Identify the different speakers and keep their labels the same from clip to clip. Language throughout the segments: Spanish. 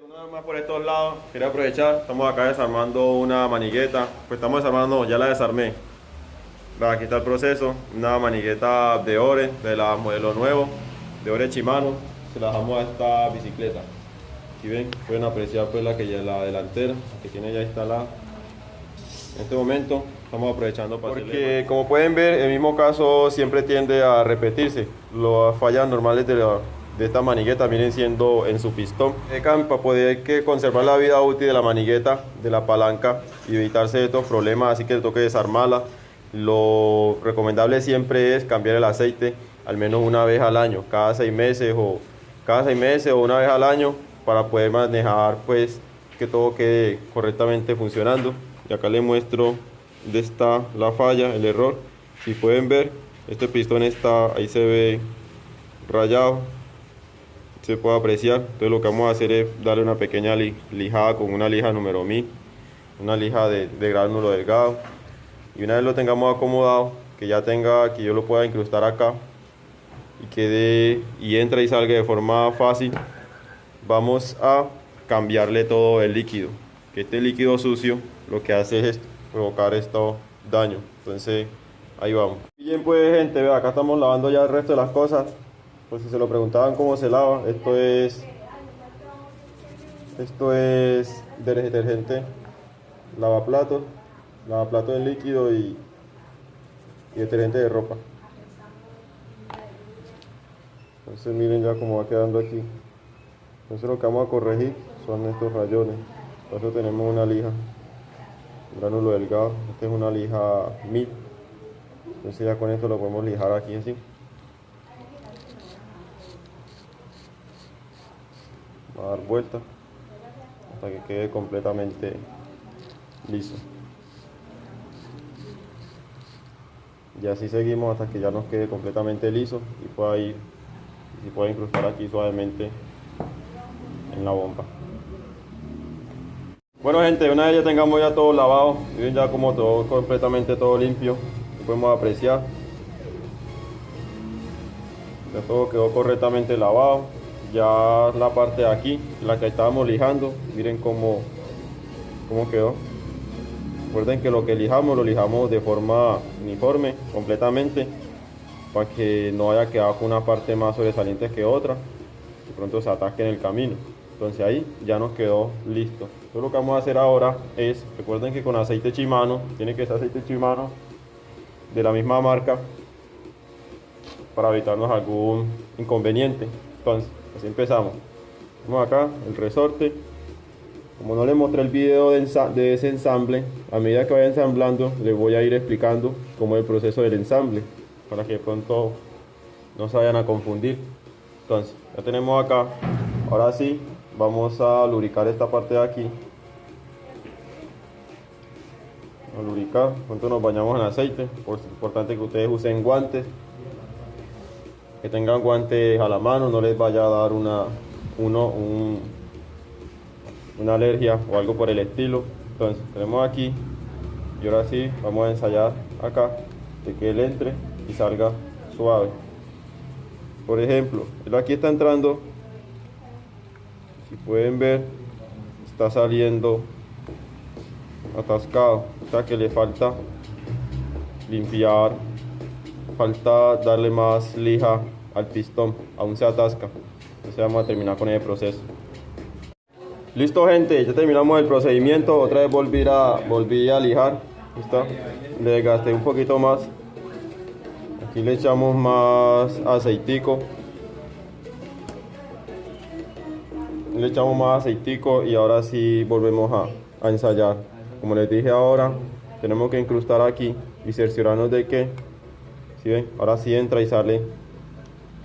Speaker 1: Una más por estos lados, quería aprovechar, estamos acá desarmando una manigueta, pues estamos desarmando, ya la desarmé. Aquí está el proceso, una manigueta de Ore, de la modelo nuevo, de Ore Shimano, se la dejamos a esta bicicleta. Si ven, pueden apreciar pues la que ya la delantera, que tiene ya instalada. En este momento estamos aprovechando para porque como pueden ver, el mismo caso siempre tiende a repetirse. Las fallas normales de esta manigueta vienen siendo en su pistón. Para poder conservar la vida útil de la manigueta, de la palanca y evitarse estos problemas, así que toque desarmarla. Lo recomendable siempre es cambiar el aceite al menos una vez al año, cada 6 meses o una vez al año, para poder manejar pues que todo quede correctamente funcionando. Y acá les muestro dónde está la falla, el error. Si pueden ver, este pistón está, ahí se ve rayado, se puede apreciar. Entonces lo que vamos a hacer es darle una pequeña lijada con una lija número 1000, una lija de gránulo delgado. Y una vez lo tengamos acomodado, que ya tenga, que yo lo pueda incrustar acá y quede y entra y salga de forma fácil, vamos a cambiarle todo el líquido, que este líquido sucio lo que hace es provocar estos daños. Entonces ahí vamos. Bien, pues gente, ve, acá estamos lavando ya el resto de las cosas. Pues si se lo preguntaban cómo se lava, esto es detergente lavaplatos en líquido y detergente de ropa. Entonces miren ya cómo va quedando aquí. Entonces lo que vamos a corregir son estos rayones. Por eso tenemos una lija, un gránulo delgado. Esta es una lija 1000. Entonces ya con esto lo podemos lijar aquí así. Va a dar vuelta hasta que quede completamente liso. Y así seguimos hasta que ya nos quede completamente liso y pueda ir, y pueda incrustar aquí suavemente en la bomba. Bueno gente, una vez ya tengamos ya todo lavado, miren ya como todo completamente todo limpio, lo podemos apreciar. Ya todo quedó correctamente lavado. Ya la parte de aquí, la que estábamos lijando, miren cómo quedó. Recuerden que lo que lijamos, lo lijamos de forma uniforme, completamente, para que no haya quedado con una parte más sobresaliente que otra, de pronto se ataque en el camino. Entonces ahí ya nos quedó listo. Entonces lo que vamos a hacer ahora es, recuerden que con aceite Shimano, tiene que ser aceite Shimano de la misma marca, para evitarnos algún inconveniente. Entonces, así empezamos. Vamos acá, el resorte. Como no les mostré el video de ese ensamble, a medida que vaya ensamblando, les voy a ir explicando cómo es el proceso del ensamble, para que de pronto no se vayan a confundir. Entonces, ya tenemos acá. Ahora sí, vamos a lubricar esta parte de aquí. A lubricar, pronto nos bañamos en aceite. Es importante que ustedes usen guantes, que tengan guantes a la mano, no les vaya a dar una alergia o algo por el estilo. Entonces tenemos aquí, y ahora sí vamos a ensayar acá de que él entre y salga suave. Por ejemplo, él aquí está entrando, si pueden ver, está saliendo atascado, o sea que le falta limpiar, falta darle más lija al pistón, aún se atasca. Entonces vamos a terminar con el proceso. Listo gente, ya terminamos el procedimiento. Otra vez volví a lijar. ¿Está? Le gasté un poquito más. Aquí le echamos más aceitico. Le echamos más aceitico y ahora sí volvemos a ensayar. Como les dije ahora, tenemos que incrustar aquí y cerciorarnos de que, ¿sí ven? Ahora sí entra y sale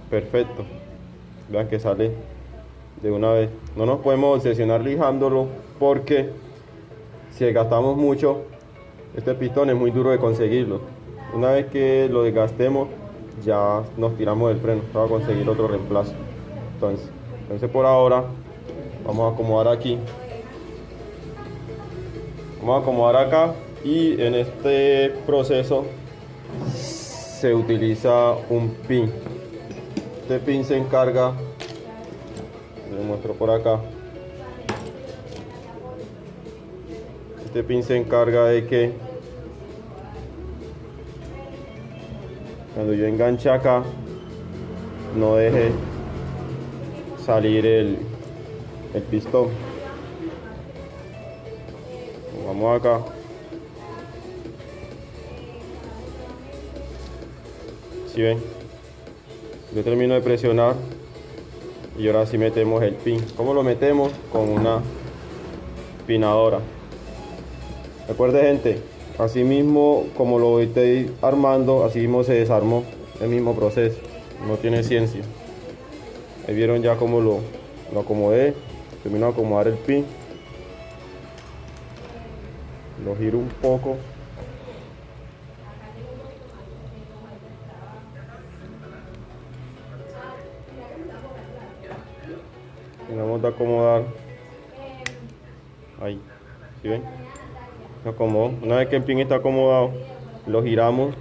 Speaker 1: perfecto. Vean que sale de una vez. No nos podemos obsesionar lijándolo, porque si desgastamos mucho, este pistón es muy duro de conseguirlo. Una vez que lo desgastemos, ya nos tiramos del freno para conseguir otro reemplazo. Entonces por ahora vamos a acomodar aquí, vamos a acomodar acá, y en este proceso se utiliza un pin. Este pin se encarga, les muestro por acá, Este pin se encarga de que cuando yo enganche acá no deje salir el pistón. Vamos acá. ¿Sí ven? Yo termino de presionar y ahora sí metemos el pin. ¿Cómo lo metemos? Con una pinadora. Recuerde, gente, así mismo como lo estoy armando, así mismo se desarmó, el mismo proceso, no tiene ciencia. Ahí vieron ya cómo lo acomodé. Termino de acomodar el pin, lo giro un poco. Vamos a acomodar ahí, ¿sí ven? Lo acomodo. Una vez que el pin está acomodado, lo giramos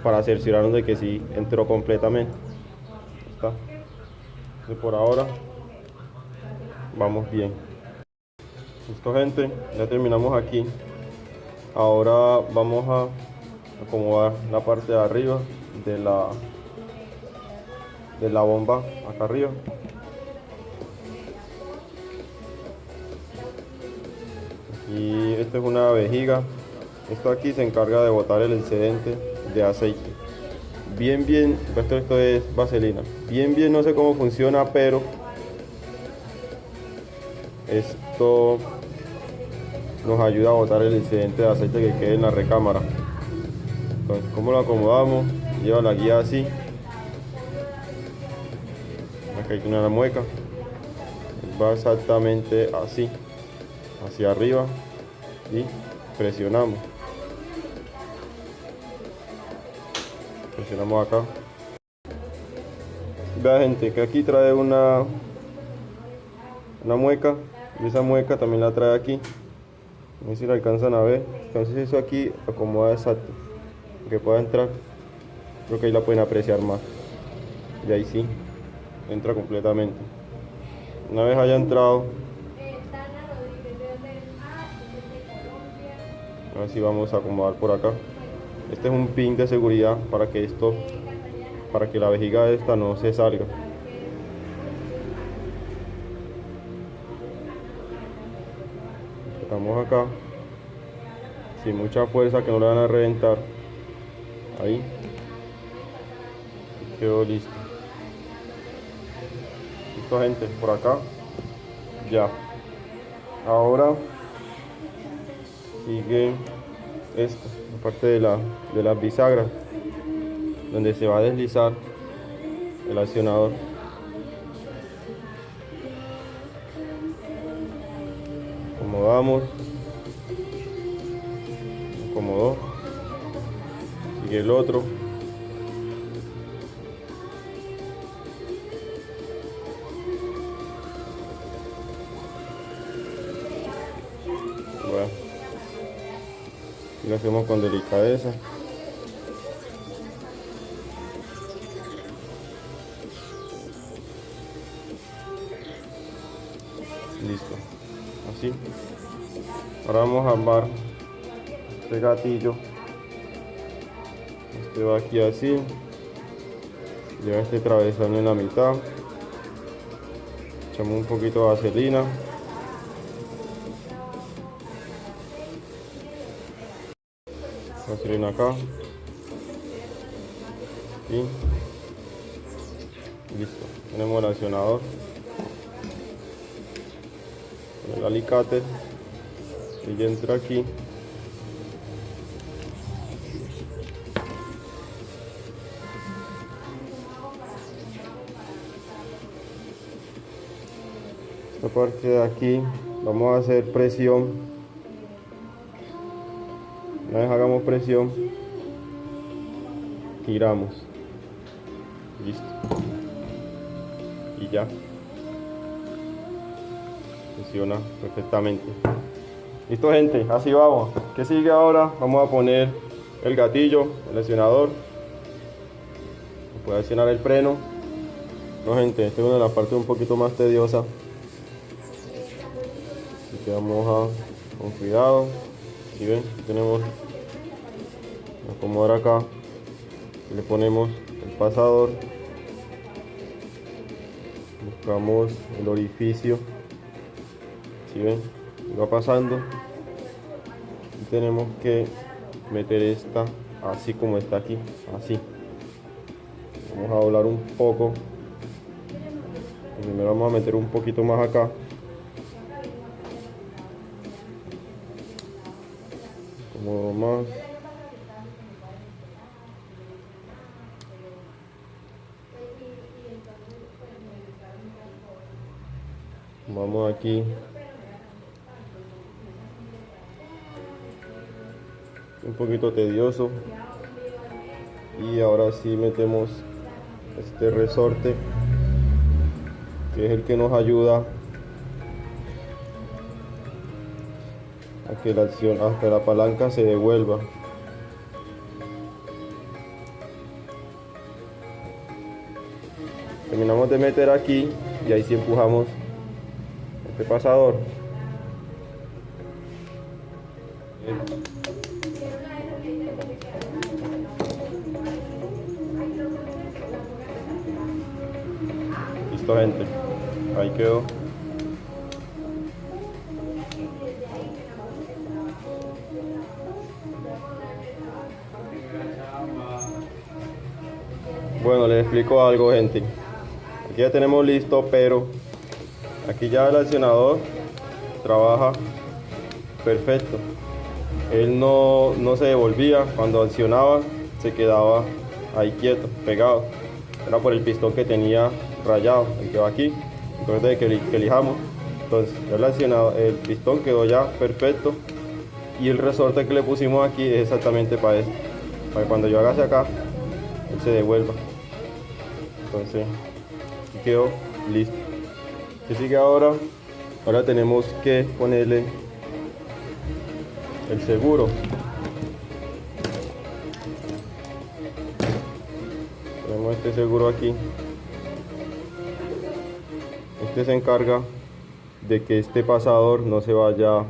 Speaker 1: para cerciorarnos de que sí entró completamente. Está. Entonces, por ahora vamos bien. Listo, gente, ya terminamos aquí. Ahora vamos a acomodar la parte de arriba de la bomba acá arriba. Y esta es una vejiga. Esto aquí se encarga de botar el excedente de aceite. Bien, esto es vaselina. Bien, no sé cómo funciona, pero esto nos ayuda a botar el excedente de aceite que quede en la recámara. Entonces, ¿cómo lo acomodamos? Lleva la guía así. Acá hay una mueca. Va exactamente así, hacia arriba, y presionamos acá. Vea, gente, que aquí trae una mueca, y esa mueca también la trae aquí. No sé si la alcanzan a ver. Entonces eso aquí acomoda exacto, que pueda entrar. Creo que ahí la pueden apreciar más, y ahí sí entra completamente. Una vez haya entrado, ahora sí vamos a acomodar por acá. Este es un pin de seguridad para que la vejiga esta no se salga. Estamos acá sin mucha fuerza, que no le van a reventar. Ahí quedó listo. Listo, gente, por acá ya. Ahora sigue esto, la parte de las bisagras, donde se va a deslizar el accionador. Acomodamos, acomodó, sigue el otro. Bueno, y lo hacemos con delicadeza. Listo, así. Ahora vamos a armar este gatillo. Este va aquí así, lleva este travesaño en la mitad, echamos un poquito de vaselina, acá y listo. Tenemos el accionador, el alicate, y ya entra aquí. Esta parte de aquí vamos a hacer presión. Una vez hagamos presión, giramos. Listo. Y ya funciona perfectamente. Listo, gente, así vamos. ¿Qué sigue ahora? Vamos a poner el gatillo, el accionador. Puede accionar el freno. No, gente, esta es una de las partes un poquito más tediosas. Así que vamos con cuidado. Si ven, tenemos acomodar acá, le ponemos el pasador, buscamos el orificio, si ven, va pasando y tenemos que meter esta así como está aquí, así. Vamos a doblar un poco. Primero vamos a meter un poquito más acá. Como más. Vamos aquí. Un poquito tedioso. Y ahora sí metemos este resorte, que es el que nos ayuda a que la acción, hasta la palanca se devuelva. Terminamos de meter aquí y ahí sí empujamos este pasador. Listo, gente, ahí quedó. Bueno, les explico algo, gente. Aquí ya tenemos listo, pero aquí ya el accionador trabaja perfecto. Él no se devolvía, cuando accionaba se quedaba ahí quieto, pegado. Era por el pistón que tenía rayado, el que va aquí. Entonces que elijamos, entonces el pistón quedó ya perfecto, y el resorte que le pusimos aquí es exactamente para esto, para que cuando yo haga hacia acá él se devuelva. Entonces aquí quedó listo. ¿Qué sigue ahora? Ahora tenemos que ponerle el seguro. Ponemos este seguro aquí. Este se encarga de que este pasador no se vaya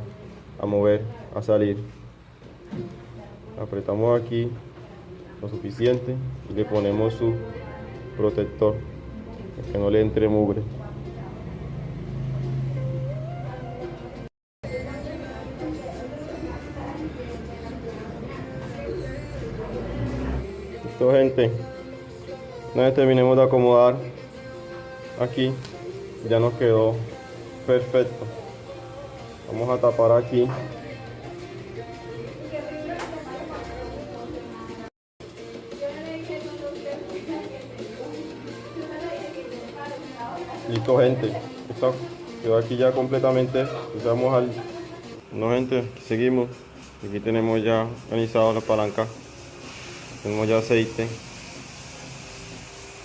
Speaker 1: a mover, a salir. Apretamos aquí lo suficiente y le ponemos su protector para que no le entre mugre. Listo, gente. Una vez terminemos de acomodar aquí, ya nos quedó perfecto. Vamos a tapar aquí. Listo, gente. Esto quedó aquí ya completamente. Usamos al... No, gente, seguimos. Aquí tenemos ya organizado la palanca. Tenemos ya aceite.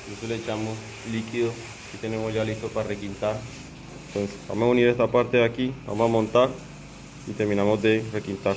Speaker 1: Entonces le echamos líquido. Aquí tenemos ya listo para requintar. Entonces vamos a unir esta parte de aquí, vamos a montar y terminamos de requintar.